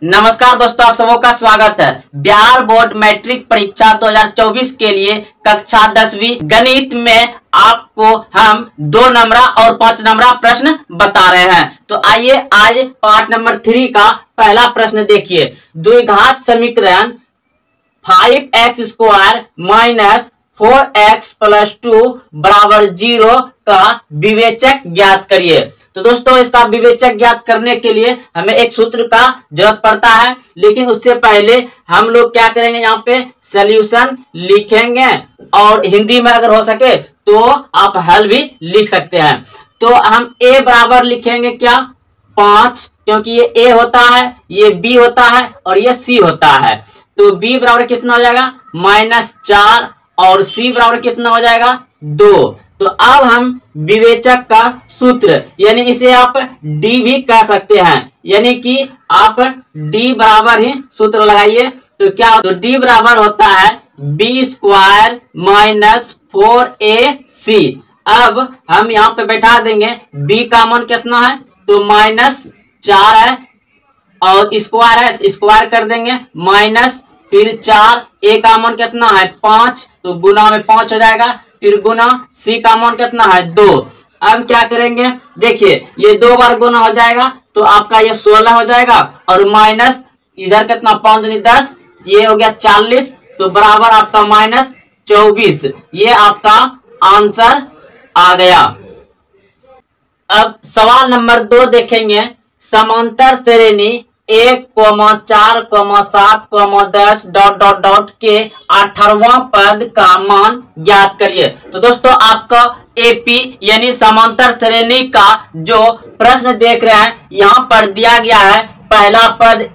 नमस्कार दोस्तों, आप सबों का स्वागत है। बिहार बोर्ड मैट्रिक परीक्षा 2024 के लिए कक्षा 10वीं गणित में आपको हम 2 नंबरा और 5 नंबरा प्रश्न बता रहे हैं। तो आइए आज पार्ट नंबर 3 का पहला प्रश्न देखिए। द्विघात समीकरण 5x² माइनस 4x प्लस 2 बराबर 0 का विवेचक ज्ञात करिए। तो दोस्तों, इसका विवेचक ज्ञात करने के लिए हमें एक सूत्र का जरूरत पड़ता है, लेकिन उससे पहले हम लोग क्या करेंगे, यहाँ पे सॉल्यूशन लिखेंगे और हिंदी में अगर हो सके तो आप हल भी लिख सकते हैं। तो हम a बराबर लिखेंगे क्या 5, क्योंकि ये a होता है, ये b होता है और ये c होता है। तो b बराबर कितना हो जाएगा -4 और c बराबर कितना हो जाएगा 2। तो अब हम विवेचक का सूत्र, यानी इसे आप d भी कह सकते हैं, यानी कि आप d बराबर ही सूत्र लगाइए। तो क्या, तो d बराबर होता है b² माइनस 4ac। अब हम यहाँ पे बैठा देंगे, b का मान कितना है तो -4 है और स्क्वायर है तो स्क्वायर कर देंगे माइनस फिर 4, a का मान कितना है 5 तो गुना में 5 हो जाएगा, फिर गुना c का मान कितना है 2। अब क्या करेंगे, देखिए ये 2 बार गुना हो जाएगा तो आपका ये 16 हो जाएगा और माइनस इधर कितना 5 दूनी 10, ये हो गया 40 तो बराबर आपका -24। ये आपका आंसर आ गया। अब सवाल नंबर 2 देखेंगे। समांतर श्रेणी 1, 4, 7, 10 ... के 18वां पद का मान ज्ञात करिए। तो दोस्तों, आपका एपी यानी समांतर श्रेणी का जो प्रश्न देख रहे हैं, यहाँ पर दिया गया है पहला पद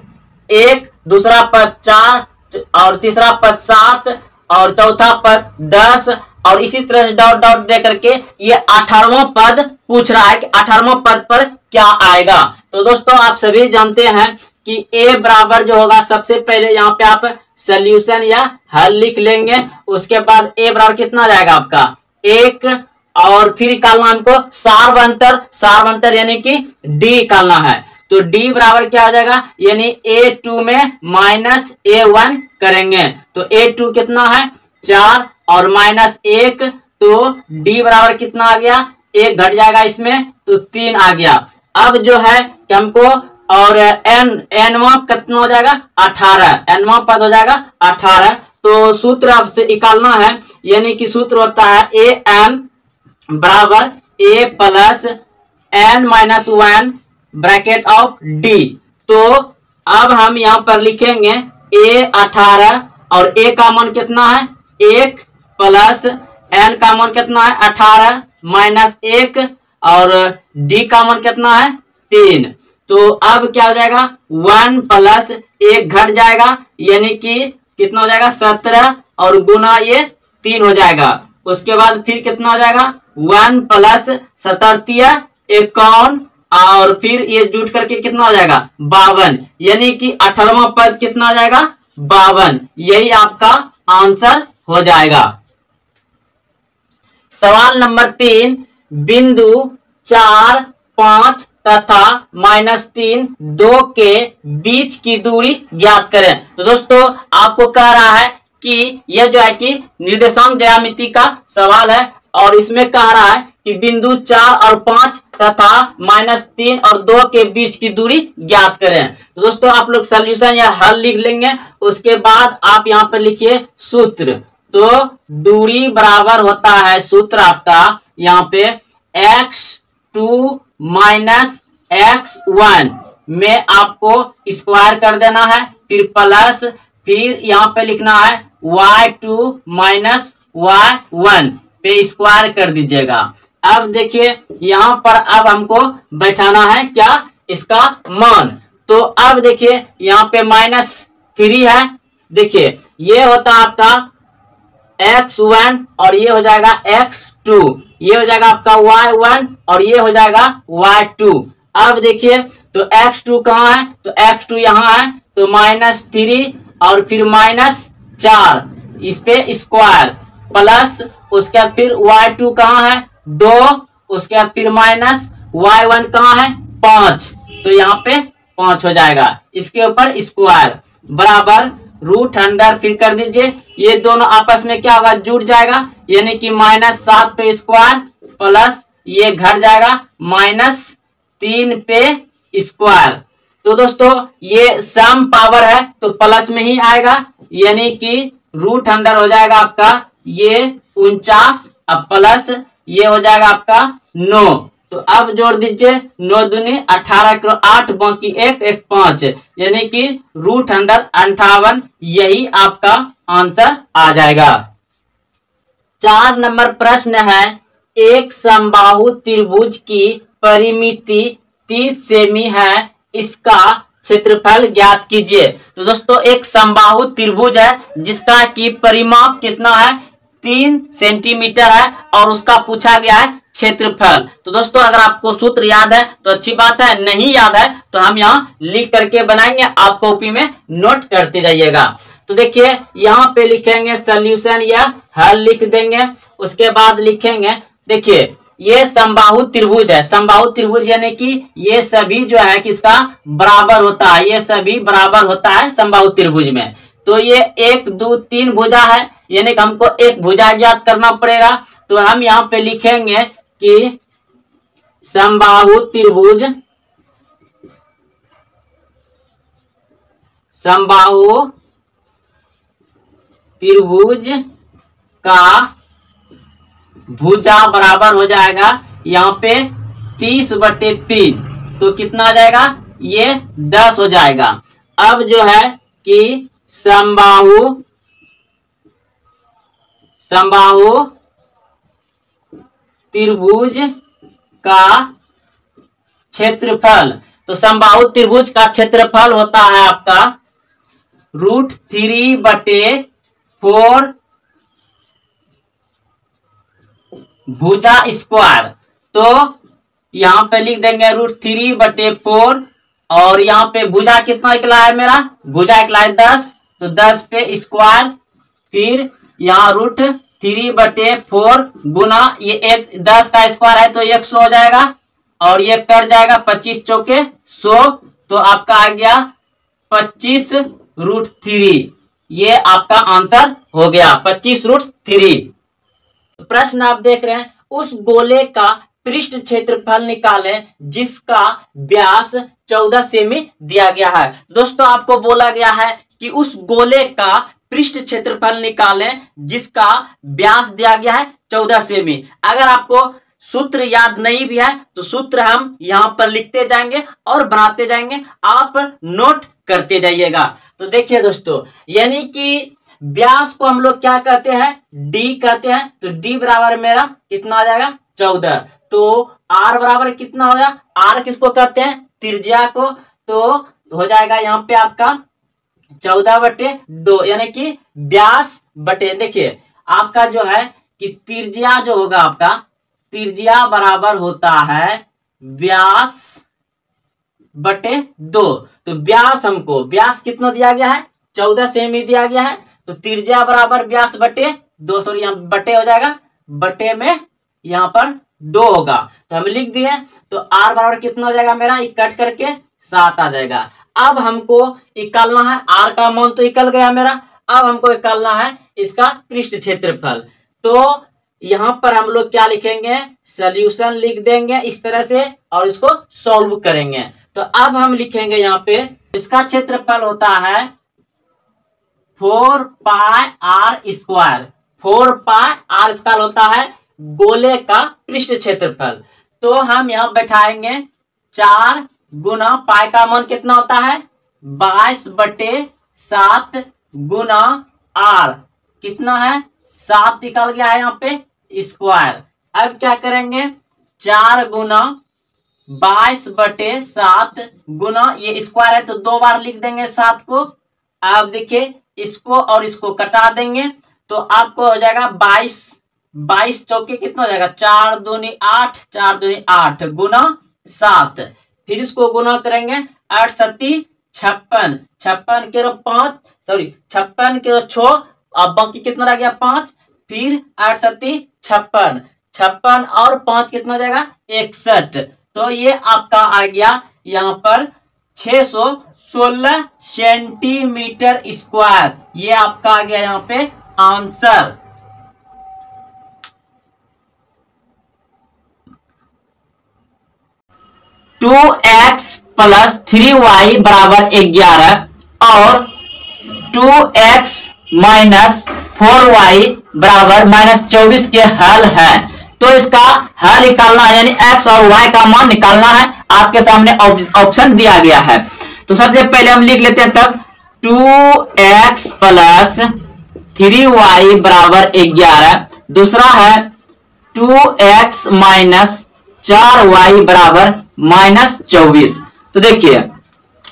1, दूसरा पद 4 और तीसरा पद 7 और चौथा पद 10 और इसी तरह से ... दे करके ये 18वां पद पूछ रहा है कि 18वां पद पर क्या आएगा। तो दोस्तों, आप सभी जानते हैं कि a बराबर जो होगा, सबसे पहले यहाँ पे आप सॉल्यूशन या हल लिख लेंगे। उसके बाद a बराबर कितना जाएगा आपका 1 और फिर निकालना हमको सारवंतर यानी कि d निकालना है। तो d बराबर क्या हो जाएगा, यानी a2 में -a1 करेंगे। तो a2 कितना है 4 और -1 तो d बराबर कितना आ गया, 1 घट जाएगा इसमें तो 3 आ गया। अब जो है कि हमको और nवां कितना हो जाएगा 18, nवां पद हो जाएगा 18। तो सूत्र आपसे निकालना है, यानी कि सूत्र होता है an बराबर a plus n-1 bracket of d। तो अब हम यहाँ पर लिखेंगे a 18 और a का मान कितना है 1 प्लस n का मान कितना है 18 -1 और d का मान कितना है 3। तो अब क्या हो जाएगा 1 प्लस 1 घट जाएगा, यानी कि कितना हो जाएगा 17 और गुना ये 3 हो जाएगा। उसके बाद फिर कितना हो जाएगा 1 प्लस 17 51 और फिर ये जुट करके कितना हो जाएगा 52, यानी कि 18वां पद कितना हो जाएगा 52। यही आपका आंसर हो जाएगा। सवाल नंबर 3, बिंदु 4, 5 तथा -3, 2 के बीच की दूरी ज्ञात करें। तो दोस्तों, आपको कह रहा है कि यह जो है कि निर्देशांक ज्यामिति का सवाल है और इसमें कह रहा है कि बिंदु 4 और 5 तथा -3 और 2 के बीच की दूरी ज्ञात करें। तो दोस्तों, आप लोग सॉल्यूशन या हल लिख लेंगे। उसके बाद आप यहाँ पर लिखिए सूत्र। तो दूरी बराबर होता है, सूत्र आपका यहाँ पे x2 माइनस x1 में आपको स्क्वायर कर देना है, फिर प्लस फिर यहाँ पे लिखना है y2 माइनस y1 पे स्क्वायर कर दीजिएगा। अब देखिए यहाँ पर अब हमको बैठाना है क्या इसका मान। तो अब देखिए यहाँ पे -3 है, देखिए ये होता है आपका x1 और ये हो जाएगा x2, ये हो जाएगा आपका y1 और ये हो जाएगा y2। अब देखिए तो x2 कहाँ है, तो x2 यहाँ है, तो -3 और फिर -4 इस पे स्क्वायर प्लस उसके बाद फिर y2 कहाँ है 2, उसके बाद फिर माइनस y1 कहाँ है 5, तो यहाँ पे 5 हो जाएगा। इसके ऊपर स्क्वायर बराबर रूट अंडर, फिर कर दीजिए, ये दोनों आपस में क्या होगा, जुड़ जाएगा, यानी कि -7 पे स्क्वायर प्लस ये घट जाएगा -3 पे स्क्वायर। तो दोस्तों ये सम पावर है तो प्लस में ही आएगा, यानी कि रूट अंडर हो जाएगा आपका ये 49 अब प्लस ये हो जाएगा आपका 9। तो अब जोड़ दीजिए, 9 दूनी 18 करो 8 बाकी 1 1 5, यानी कि रूट अंडर 58, यही आपका आंसर आ जाएगा। 4 नंबर प्रश्न है, एक समबाहु त्रिभुज की परिमिति 30 सेमी है, इसका क्षेत्रफल ज्ञात कीजिए। तो दोस्तों एक समबाहु त्रिभुज है जिसका की परिमाप कितना है, 3 सेंटीमीटर है और उसका पूछा गया है क्षेत्रफल। तो दोस्तों अगर आपको सूत्र याद है तो अच्छी बात है, नहीं याद है तो हम यहाँ लिख करके बनाएंगे, आप कॉपी में नोट करते जाइएगा। तो देखिए यहाँ पे लिखेंगे सॉल्यूशन या हल लिख देंगे, उसके बाद लिखेंगे, देखिए ये समबाहु त्रिभुज है, समबाहु त्रिभुज यानी कि ये सभी जो है किसका बराबर होता है, ये सभी बराबर होता है समबाहु त्रिभुज में। तो ये 1 2 3 भुजा है, यानी कि हमको एक भुजा ज्ञात करना पड़ेगा। तो हम यहाँ पे लिखेंगे कि समबाहु त्रिभुज, समबाहु त्रिभुज का भुजा बराबर हो जाएगा यहाँ पे 30/3, तो कितना आ जाएगा, ये 10 हो जाएगा। अब जो है कि समबाहु त्रिभुज का क्षेत्रफल, तो समबाहु त्रिभुज का क्षेत्रफल होता है आपका √3/4 भुजा स्क्वायर। तो यहाँ पे लिख देंगे √3/4 और यहाँ पे भुजा कितना निकला है, मेरा भुजा निकला है 10, तो 10 पे स्क्वायर, फिर यहाँ √3/4 गुना ये 10 का स्क्वायर है तो 100 हो जाएगा और ये कट जाएगा 25 चौके 100, तो आपका आ गया 25√3, ये आपका आंसर हो गया 25√3। प्रश्न आप देख रहे हैं, उस गोले का पृष्ठ क्षेत्रफल निकालें जिसका व्यास 14 सेमी दिया गया है। दोस्तों आपको बोला गया है कि उस गोले का पृष्ठ क्षेत्रफल निकालें जिसका व्यास दिया गया है 14 सेमी। अगर आपको सूत्र याद नहीं भी है तो सूत्र हम यहाँ पर लिखते जाएंगे और बनाते जाएंगे, आप नोट करते जाइएगा। तो देखिए दोस्तों, यानी कि व्यास को हम लोग क्या कहते हैं, डी कहते हैं, तो डी बराबर मेरा कितना आ जाएगा 14। तो आर बराबर कितना होगा, आर किसको कहते हैं, त्रिज्या को, तो हो जाएगा यहाँ पे आपका 14/2, यानी कि व्यास बटे, देखिए आपका जो है कि त्रिज्या जो होगा आपका, त्रिज्या बराबर होता है व्यास बटे 2। तो व्यास हमको, व्यास कितना दिया गया है 14 सेमी दिया गया है, तो त्रिज्या बराबर व्यास बटे 2, सॉरी यहाँ बटे हो जाएगा, बटे में यहाँ पर 2 होगा, तो हम लिख दिए। तो आर बराबर कितना हो जाएगा मेरा, कट करके 7 आ जाएगा। अब हमको निकालना है, आर का मान तो निकल गया मेरा, अब हमको निकालना है इसका पृष्ठ क्षेत्रफल। तो यहाँ पर हम लोग क्या लिखेंगे, सॉल्यूशन लिख देंगे इस तरह से और इसको सॉल्व करेंगे। तो अब हम लिखेंगे यहाँ पे इसका क्षेत्रफल होता है 4πr², 4πr² होता है गोले का पृष्ठ क्षेत्रफल। तो हम यहाँ बैठाएंगे 4 गुना पाई का मान कितना होता है 22/7 गुना r कितना है 7 निकल गया है यहाँ पे स्क्वायर। अब क्या करेंगे 4 गुना 22/7 गुना ये स्क्वायर है तो 2 बार लिख देंगे 7 को। अब देखिए इसको और इसको कटा देंगे तो आपको हो जाएगा 22 चौके कितना हो जाएगा 4 दूनी 8, 4 दूनी 8 गुना 7, फिर इसको गुना करेंगे 8 7 56, 56 के 5 सॉरी 56 के 6, अब बाकी कितना रह गया 5, फिर 8 7 56, 56 और 5 कितना हो जाएगा 61। तो ये आपका आ गया यहाँ पर 616 सेंटीमीटर स्क्वायर। ये आपका आ गया यहाँ पे answer. To x plus 3y बराबर 11 और 2x माइनस 4y बराबर -24 के हल है। तो इसका हल निकालना है, यानी x और y का मान निकालना है। आपके सामने ऑप्शन दिया गया है। तो सबसे पहले हम लिख लेते हैं तब 2x प्लस 3y बराबर 11। दूसरा है 2x माइनस 4y बराबर -24। तो देखिए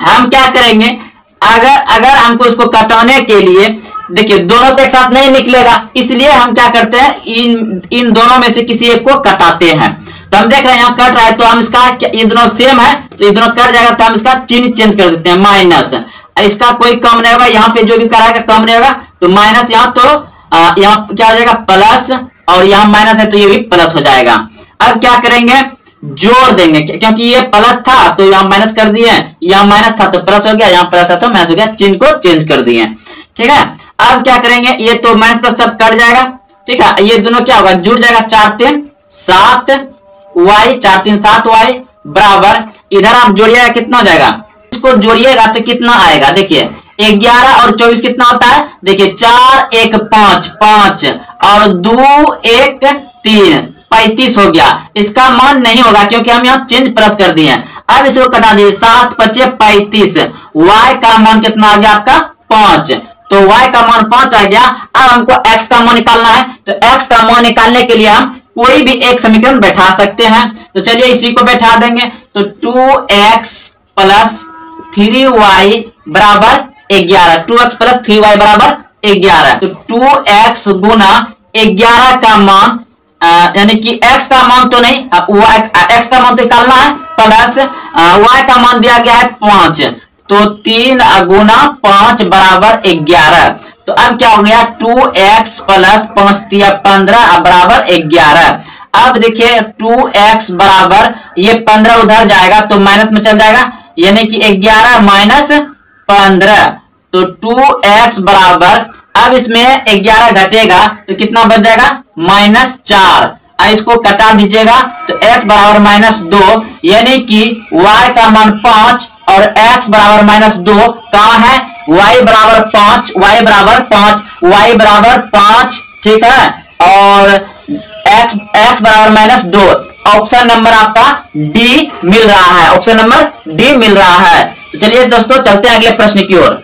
हम क्या करेंगे, अगर हमको इसको कटाने के लिए, देखिए दोनों तो एक साथ नहीं निकलेगा, इसलिए हम क्या करते हैं, इन दोनों में से किसी एक को कटाते हैं। तो हम देख रहे हैं यहाँ कट रहा है, तो हम इसका, ये दोनों सेम है तो ये दोनों कट जाएगा, तो हम इसका चिन्ह चेंज कर देते हैं, माइनस। इसका कोई कम नहीं होगा, यहाँ पे जो भी कराएगा कम नहीं होगा, तो माइनस यहाँ, तो यहाँ क्या हो जाएगा प्लस, और यहाँ माइनस है तो ये भी प्लस हो जाएगा। अब क्या करेंगे, जोड़ देंगे, क्योंकि ये प्लस था तो यहाँ माइनस कर दिए, यहाँ माइनस था तो प्लस हो गया, यहाँ प्लस था तो माइनस हो गया, चिन्ह को चेंज कर दिए। ठीक है, अब क्या करेंगे, ये तो माइनस प्लस सब कट जाएगा। ठीक है, ये दोनों क्या होगा, जुड़ जाएगा, 4 3 7 y, 4 3 7 y बराबर, इधर आप जोड़िएगा कितना हो जाएगा, इसको जोड़िएगा तो कितना आएगा, देखिए 11 और 24 कितना होता है, देखिए 4 1 5 5 और 2 1 3 35 हो गया। इसका मान नहीं होगा क्योंकि हम यहाँ चिन्ह प्लस कर दिए। अब इसको कटा दीजिए, 7 5 35, y का मान कितना आ गया आपका 5, तो y का मान 5 आ गया। अब हमको x का मान निकालना है, तो x का मान निकालने के लिए हम कोई भी एक समीकरण बैठा सकते हैं। तो चलिए इसी को बैठा देंगे, तो 2x प्लस 3y बराबर 11, 2x प्लस 3y बराबर 11, तो 2x गुना 11 का मान, यानी कि x का मान तो नहीं, x का मान तो निकालना है, प्लस y का मान दिया गया है 5, तो 3 गुना 5 बराबर 11। तो अब क्या हो गया, 2x प्लस 5 15 बराबर 11। अब देखिए 2x बराबर, ये 15 उधर जाएगा तो माइनस में चल जाएगा, यानी कि 11 माइनस 15, तो 2x बराबर, अब इसमें 11 घटेगा तो कितना बच जाएगा, -4। इसको कटा दीजिएगा तो x बराबर -2, यानी कि y का मान 5 और x बराबर -2 कहाँ है, y बराबर 5, y बराबर 5, y बराबर 5। ठीक है, और x बराबर -2, ऑप्शन नंबर आपका डी मिल रहा है, ऑप्शन नंबर डी मिल रहा है। तो चलिए दोस्तों चलते हैं अगले प्रश्न की ओर।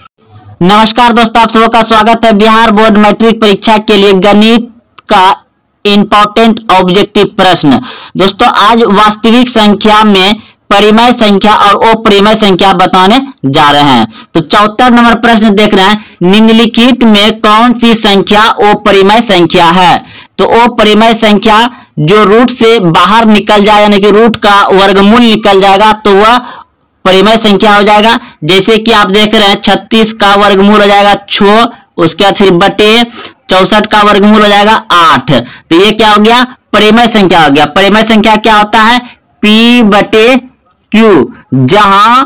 नमस्कार दोस्तों, आप सबका स्वागत है बिहार बोर्ड मैट्रिक परीक्षा के लिए गणित का इंपॉर्टेंट ऑब्जेक्टिव प्रश्न। दोस्तों आज वास्तविक संख्या में परिमेय संख्या और अपरिमेय संख्या बताने जा रहे हैं। तो 74 नंबर प्रश्न देख रहे हैं, निम्नलिखित में कौन सी संख्या अपरिमेय संख्या है। तो अपरिमेय संख्या जो रूट से बाहर निकल जाए, यानी कि रूट का वर्गमूल निकल जाएगा, तो वह परिमेय संख्या हो जाएगा। जैसे कि आप देख रहे हैं 36 का वर्गमूल हो जाएगा 6, उसके बाद फिर बटे 64 का वर्गमूल हो जाएगा 8। तो ये क्या हो गया, परिमेय संख्या हो गया। परिमेय संख्या क्या होता है, P बटे Q, जहां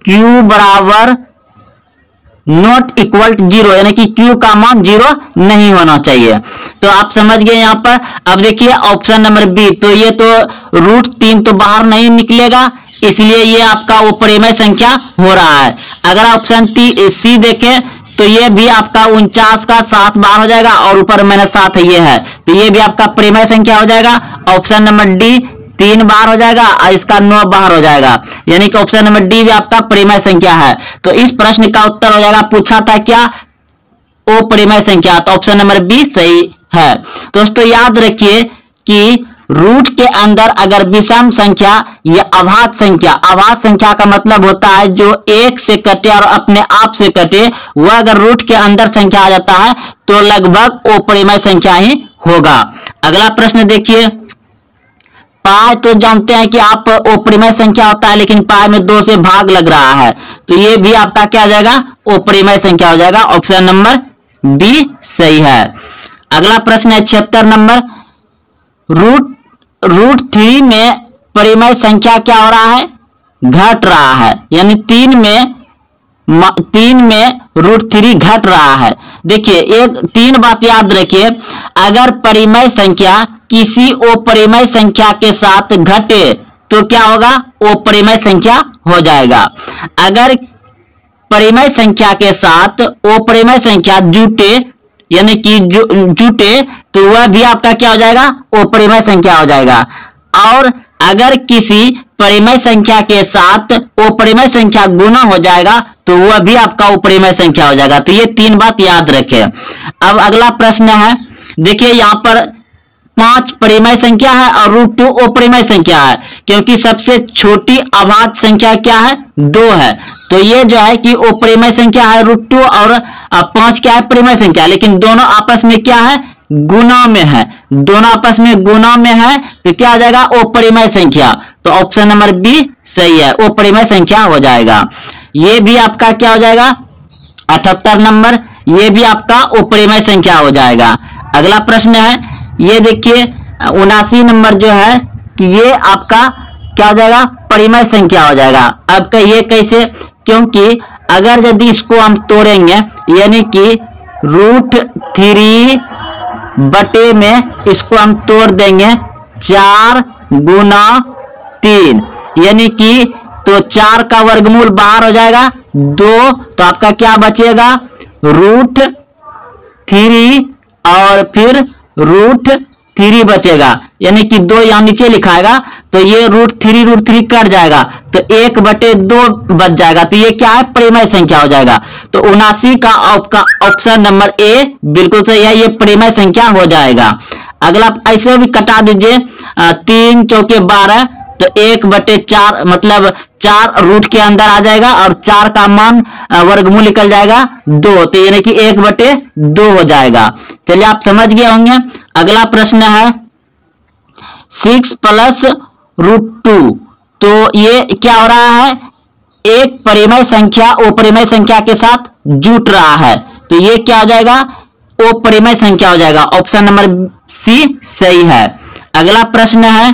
Q बराबर नॉट इक्वल टू 0, यानी कि Q का मान 0 नहीं होना चाहिए। तो आप समझ गए यहाँ पर। अब देखिए ऑप्शन नंबर बी, तो ये तो √3 तो बाहर नहीं निकलेगा, इसलिए ये आपका अपरिमेय संख्या हो रहा है। अगर ऑप्शन सी देखें तो ये भी आपका 49 का 7 बार हो जाएगा और ऊपर -7 ये है, तो ये भी आपका परिमेय संख्या हो जाएगा। ऑप्शन नंबर डी 3 बार हो जाएगा और इसका 9 बार हो जाएगा, यानी कि ऑप्शन नंबर डी भी आपका परिमेय संख्या है। तो इस प्रश्न का उत्तर हो जाएगा, पूछा था क्या, अपरिमेय संख्या, तो ऑप्शन नंबर बी सही है। दोस्तों याद रखिए कि रूट के अंदर अगर विषम संख्या या अभाज्य संख्या का मतलब होता है जो एक से कटे और अपने आप से कटे, वह अगर रूट के अंदर संख्या आ जाता है तो लगभग अपरिमेय संख्या ही होगा। अगला प्रश्न देखिए, पाई तो जानते हैं कि आप अपरिमेय संख्या होता है, लेकिन पाई में 2 से भाग लग रहा है, तो ये भी आपका क्या आ जाएगा, अपरिमेय संख्या हो जाएगा। ऑप्शन नंबर बी सही है। अगला प्रश्न है 76 नंबर, √3 में परिमेय संख्या क्या हो रहा है, घट रहा है, यानी 3 में √3 घट रहा है। देखिए एक 3 बात याद रखिए, अगर परिमेय संख्या किसी अपरिमेय संख्या के साथ घटे तो क्या होगा, अपरिमेय संख्या हो जाएगा। अगर परिमेय संख्या के साथ अपरिमेय संख्या जुटे, यानी कि जुटे, तो वह भी आपका क्या हो जाएगा, अपरिमेय संख्या हो जाएगा। और अगर किसी परिमेय संख्या के साथ अपरिमेय संख्या गुना हो जाएगा तो वह भी आपका अपरिमेय संख्या हो जाएगा। तो ये 3 बात याद रखें। अब अगला प्रश्न है, देखिए यहाँ पर 5 परिमेय संख्या है और √2 अपरिमेय संख्या है, क्योंकि सबसे छोटी अभाज्य संख्या क्या है, 2 है। तो ये जो है कि अपरिमेय संख्या है √2 और 5 क्या है, परिमेय संख्या, लेकिन दोनों आपस में क्या है, गुना में है। दोनों आपस में गुना में है तो क्या हो जाएगा, अपरिमेय संख्या। तो ऑप्शन नंबर बी सही है, अपरिमेय संख्या हो जाएगा। ये भी आपका क्या हो जाएगा, 78 नंबर, ये भी आपका अपरिमेय संख्या हो जाएगा। अगला प्रश्न है, ये देखिए 79 नंबर जो है कि ये आपका क्या हो जाएगा, परिमेय संख्या हो जाएगा। अब कहिए कैसे, क्योंकि अगर यदि इसको हम तोड़ेंगे, यानी कि √3 बटे में इसको हम तोड़ देंगे 4 गुना 3, यानी कि तो 4 का वर्गमूल बाहर हो जाएगा 2, तो आपका क्या बचेगा, √3 और फिर √3 बचेगा, यानी कि 2 यहां नीचे लिखाएगा तो ये √3 कट जाएगा तो 1/2 बच जाएगा। तो ये क्या है, परिमेय संख्या हो जाएगा। तो 79 का आपका ऑप्शन नंबर ए बिल्कुल सही है, ये परिमेय संख्या हो जाएगा। अगला ऐसे भी कटा दीजिए, 3 चौके 12, तो 1/4 मतलब 4 रूट के अंदर आ जाएगा और 4 का मान वर्गमूल निकल जाएगा 2, तो यानी कि 1/2 हो जाएगा। चलिए आप समझ गए होंगे। अगला प्रश्न है 6 + √2, तो ये क्या हो रहा है, एक परिमेय संख्या अपरिमेय संख्या के साथ जुट रहा है, तो ये क्या हो जाएगा, अपरिमेय संख्या हो जाएगा। ऑप्शन नंबर सी सही है। अगला प्रश्न है,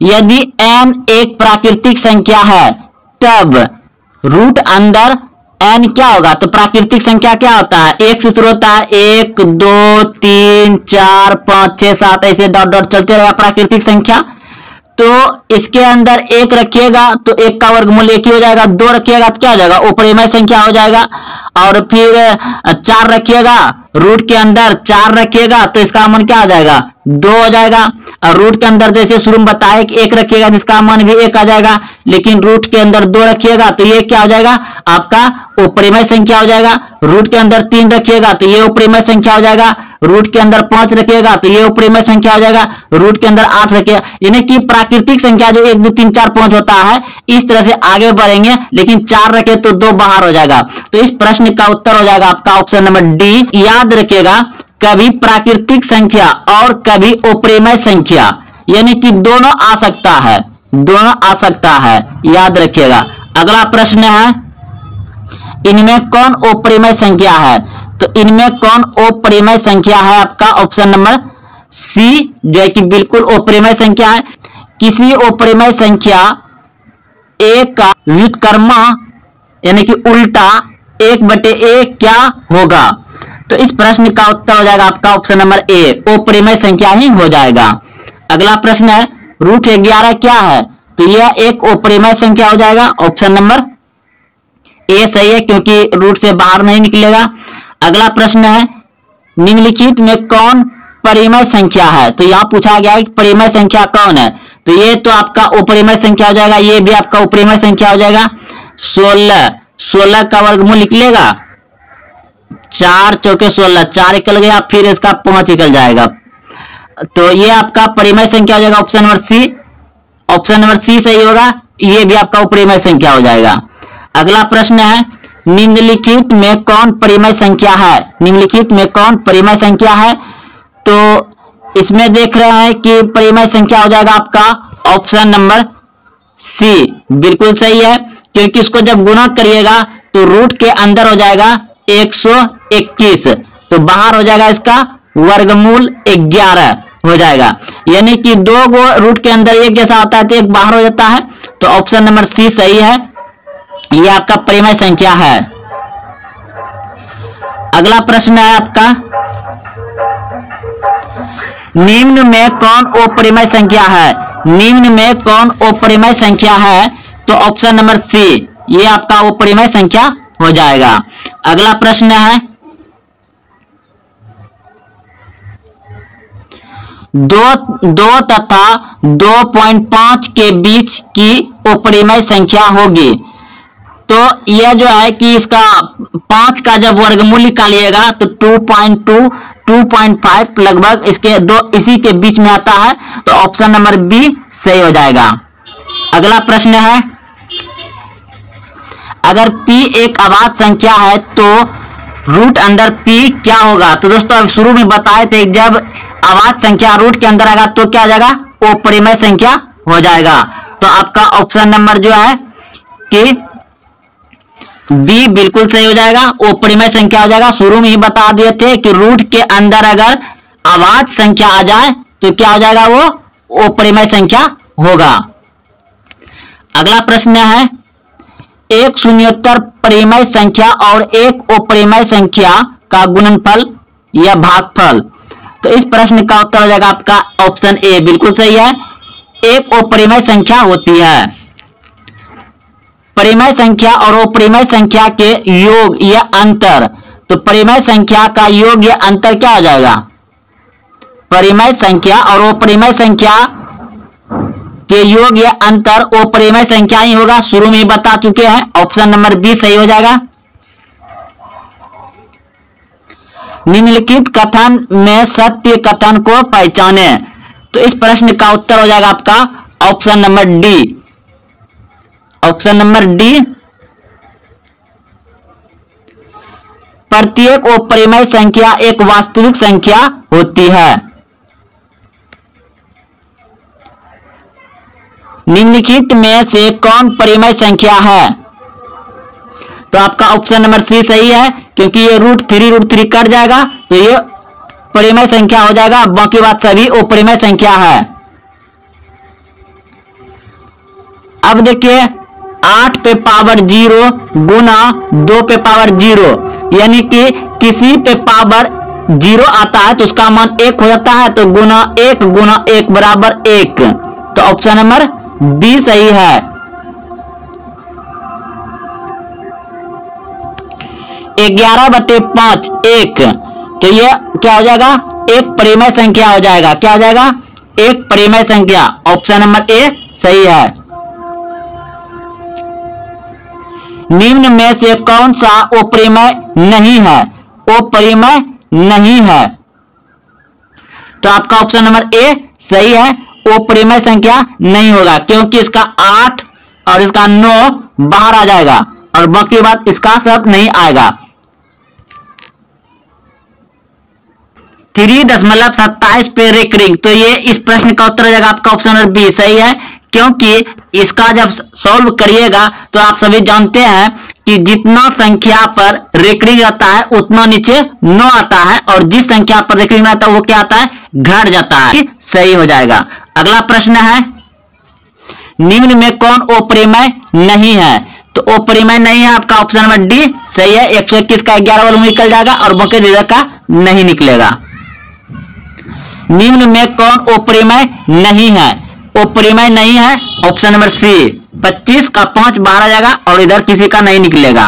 यदि n एक प्राकृतिक संख्या है तब रूट अंदर n क्या होगा, तो प्राकृतिक संख्या क्या होता है, 1 से शुरू होता है, 1 2 3 4 5 6 7 ऐसे डॉट डॉट चलते रहेगा प्राकृतिक संख्या। तो इसके अंदर 1 रखिएगा तो 1 का वर्गमूल 1 ही हो जाएगा, 2 रखिएगा तो क्या हो जाएगा, अपरिमेय संख्या हो जाएगा। और फिर 4 रखिएगा, रूट के अंदर 4 रखिएगा तो इसका मान क्या आ जाएगा, 2 हो जाएगा। और रूट के अंदर जैसे शुरू में बताया कि 1 रखिएगा जिसका मान भी 1 आ जाएगा, लेकिन रूट के अंदर 2 रखिएगा तो ये क्या हो जाएगा, आपका अपरिमेय संख्या हो जाएगा। रूट के अंदर 3 रखिएगा तो ये अपरिमेय संख्या हो जाएगा। रूट के अंदर 5 रखिएगा तो ये अपरिमेय संख्या हो जाएगा। रूट के अंदर 8 रखिएगा, यानी कि प्राकृतिक संख्या जो 1 2 3 4 5 होता है इस तरह से आगे बढ़ेंगे, लेकिन 4 रखे तो 2 बाहर हो जाएगा। तो इस प्रश्न का उत्तर हो जाएगा आपका ऑप्शन नंबर डी। याद रखिएगा, कभी प्राकृतिक संख्या और कभी अपरिमेय संख्या, यानी कि दोनों आ सकता है, दोनों आ सकता है, याद रखिएगा। अगला प्रश्न है, इनमें कौन अपरिमेय संख्या है, तो इनमें कौन अपरिमेय संख्या है, आपका ऑप्शन नंबर सी जो है कि बिल्कुल अपरिमेय संख्या है। किसी अपरिमेय संख्या एक का व्युत्क्रम यानी कि उल्टा 1/a क्या होगा, तो इस प्रश्न का उत्तर हो जाएगा आपका ऑप्शन नंबर ए, अपरिमेय संख्या ही हो जाएगा। अगला प्रश्न है, √11 क्या है, तो यह एक अपरिमेय संख्या हो जाएगा। ऑप्शन नंबर ए सही है, क्योंकि रूट से बाहर नहीं निकलेगा। अगला प्रश्न है, निम्नलिखित में कौन परिमेय संख्या है, तो यहां पूछा गया है कि परिमेय संख्या कौन है, तो ये तो आपका अपरिमेय संख्या हो जाएगा, ये भी आपका अपरिमेय संख्या हो जाएगा। 16 का वर्गमूल निकलेगा, 4 चौके 16, 4 निकल गया, फिर इसका 5 निकल जाएगा, तो ये आपका परिमेय संख्या हो जाएगा। Option number C, option number C सही होगा, ये भी आपका अपरिमेय संख्या हो जाएगा। अगला प्रश्न है, निम्नलिखित में कौन परिमेय संख्या है, निम्नलिखित में कौन परिमेय संख्या है, तो इसमें देख रहे हैं कि परिमेय संख्या हो जाएगा आपका ऑप्शन नंबर सी, बिल्कुल सही है, क्योंकि इसको जब गुणा करिएगा तो रूट के अंदर हो जाएगा 121, तो बाहर हो जाएगा इसका वर्गमूल 11, हो जाएगा। यानी कि दो गो रूट के अंदर एक जैसा होता है तो एक बाहर हो जाता है। तो ऑप्शन नंबर सी सही है, ये आपका परिमेय संख्या है। अगला प्रश्न है आपका, निम्न में कौन अपरिमेय संख्या है? निम्न में कौन अपरिमेय संख्या है? तो ऑप्शन नंबर सी, ये आपका अपरिमेय संख्या हो जाएगा। अगला प्रश्न है, दो तथा 2.5 के बीच की अपरिमेय संख्या होगी। तो यह जो है कि इसका 5 का जब वर्गमूल निकालिएगा तो 2.2 2.5 लगभग इसके दो इसी के बीच में आता है। तो ऑप्शन नंबर बी सही हो जाएगा। अगला प्रश्न है, अगर p एक अभाज्य संख्या है तो रूट अंदर p क्या होगा? तो दोस्तों अब शुरू में बताए थे, जब अभाज्य संख्या रूट के अंदर आएगा तो क्या हो जाएगा? अपरिमेय संख्या हो जाएगा। तो आपका ऑप्शन नंबर जो है कि बी बिल्कुल सही हो जाएगा, अपरिमेय संख्या हो जाएगा। शुरू में ही बता दिए थे कि रूट के अंदर अगर अभाज्य संख्या आ जाए तो क्या हो जाएगा? वो अपरिमेय संख्या होगा। अगला प्रश्न है, एक शून्योत्तर परिमेय संख्या और एक अपरिमेय संख्या का गुणनफल या भागफल। तो इस प्रश्न का उत्तर हो जाएगा आपका ऑप्शन ए बिल्कुल सही है, एक अपरिमेय संख्या होती है। परिमेय संख्या और अपरिमेय संख्या के योग या अंतर, तो परिमेय संख्या का योग या अंतर क्या हो जाएगा? परिमेय संख्या और अपरिमेय संख्या के योग या अंतर अपरिमेय संख्या ही होगा, शुरू में ही बता चुके हैं। ऑप्शन नंबर बी सही हो जाएगा। निम्नलिखित कथन में सत्य कथन को पहचाने। तो इस प्रश्न का उत्तर हो जाएगा आपका option number D. Option number D, प्रत्येक अपरिमेय संख्या एक वास्तविक संख्या होती है। निम्नलिखित में से कौन परिमेय संख्या है? तो आपका ऑप्शन नंबर सी सही है, क्योंकि ये √3 कट जाएगा तो ये परिमेय संख्या हो जाएगा, बाकी बात सभी अपरिमेय संख्या है। अब देखिए 8 पे पावर 0 गुना 2 पे पावर 0, यानी कि किसी पे पावर 0 आता है तो उसका मान 1 हो जाता है, तो गुना 1 बराबर 1। तो ऑप्शन नंबर बी सही है। 11/5 1, तो ये क्या हो जाएगा? एक परिमेय संख्या हो जाएगा। क्या हो जाएगा? एक परिमेय संख्या। ऑप्शन नंबर ए सही है। निम्न में से कौन सा अपरिमेय नहीं है? अपरिमेय नहीं है, तो आपका ऑप्शन नंबर ए सही है, अपरिमेय संख्या नहीं होगा, क्योंकि इसका 8 और इसका 9 बाहर आ जाएगा और बाकी बात इसका सब नहीं आएगा। 3.27 पे रेकरिंग, तो ये इस प्रश्न का उत्तर हो जाएगा आपका ऑप्शन नंबर बी सही है, क्योंकि इसका जब सॉल्व करिएगा तो आप सभी जानते हैं कि जितना संख्या पर रेकरिंग रहता है उतना नीचे 9 आता है, और जिस संख्या पर रेकरिंग रहता है वो क्या आता है? घट जाता है। सही हो जाएगा। अगला प्रश्न है, निम्न में कौन अपरिमेय नहीं है? तो अपरिमेय नहीं है, आपका ऑप्शन नंबर डी सही है। 121 का 11 वाला निकल जाएगा और बाकी रिजल्ट का नहीं निकलेगा। निम्न में कौन अपरिमेय नहीं है? अपरिमेय नहीं है, ऑप्शन नंबर सी। 25 का 5 बाहर आ जाएगा और इधर किसी का नहीं निकलेगा।